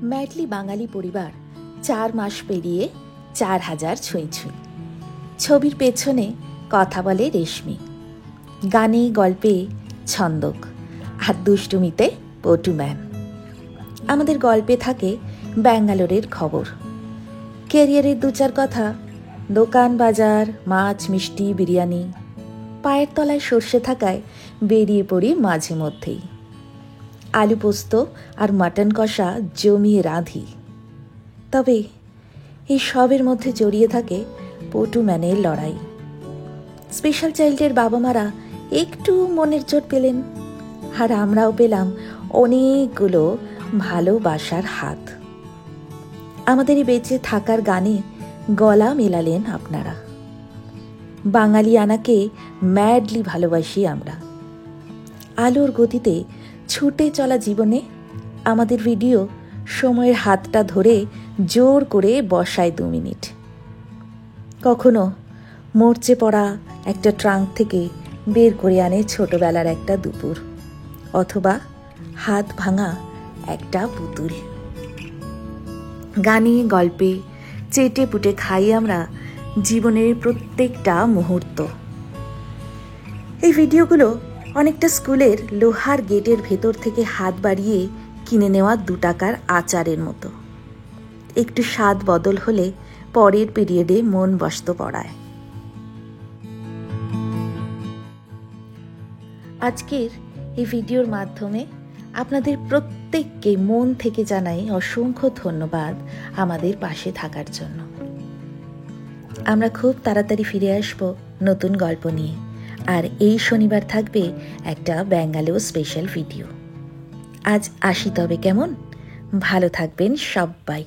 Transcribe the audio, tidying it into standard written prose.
Madly বাঙালি পরিবার 4 মাস পেরিয়ে 4000 ছুঁই ছুঁই। ছবির পেছনে কথা বলে রেশমি, গানে গল্পে ছন্দক, আর দুষ্টুমিতে পটু ম্যাম। আমাদের গল্পে থাকে ব্যাঙ্গালোরের খবর, ক্যারিয়ারের 2-4 কথা, দোকান বাজার, মাছ মিষ্টি বিরিয়ানি। পায়ের তলায় সর্ষে থাকায় বেরিয়ে পড়ি মাঝে মধ্যেই। আলু পোস্ত আর মাটন কষা জমিয়ে রাঁধি। তবে এই সবের মধ্যে জড়িয়ে থাকে পটু ম্যানের লড়াই। স্পেশাল চাইল্ডের বাবা মারা একটু মনের জোর পেলেন, আর আমরাও পেলাম অনেকগুলো ভালোবাসার হাত। আমাদের এই বেঁচে থাকার গানে গলা মেলালেন আপনারা। বাঙালিয়ানাকে ম্যাডলি ভালোবাসি আমরা। আলোর গতিতে ছুটে চলা জীবনে আমাদের ভিডিও সময়ের হাতটা ধরে জোর করে বসায় 2 মিনিট। কখনো মরচে পড়া একটা ট্রাঙ্ক থেকে বের করে আনে ছোটবেলার একটা দুপুর, অথবা হাত ভাঙা একটা পুতুল। গানে গল্পে চেটে পুটে খাই আমরা জীবনের প্রত্যেকটা মুহূর্ত। এই ভিডিওগুলো অনেকটা স্কুলের লোহার গেটের ভেতর থেকে হাত বাড়িয়ে কিনে নেওয়া 2 টাকার আচারের মতো। একটু স্বাদ বদল হলে পরের পিরিয়ডে মন বসত পড়ায়। আজকের এই ভিডিওর মাধ্যমে আপনাদের প্রত্যেককে মন থেকে জানাই অসংখ্য ধন্যবাদ আমাদের পাশে থাকার জন্য। আমরা খুব তাড়াতাড়ি ফিরে আসব নতুন গল্প নিয়ে, আর এই শনিবার থাকবে একটা ব্যাঙ্গালো স্পেশাল ভিডিও। আজ আসি তবে, কেমন? ভালো থাকবেন সবাই।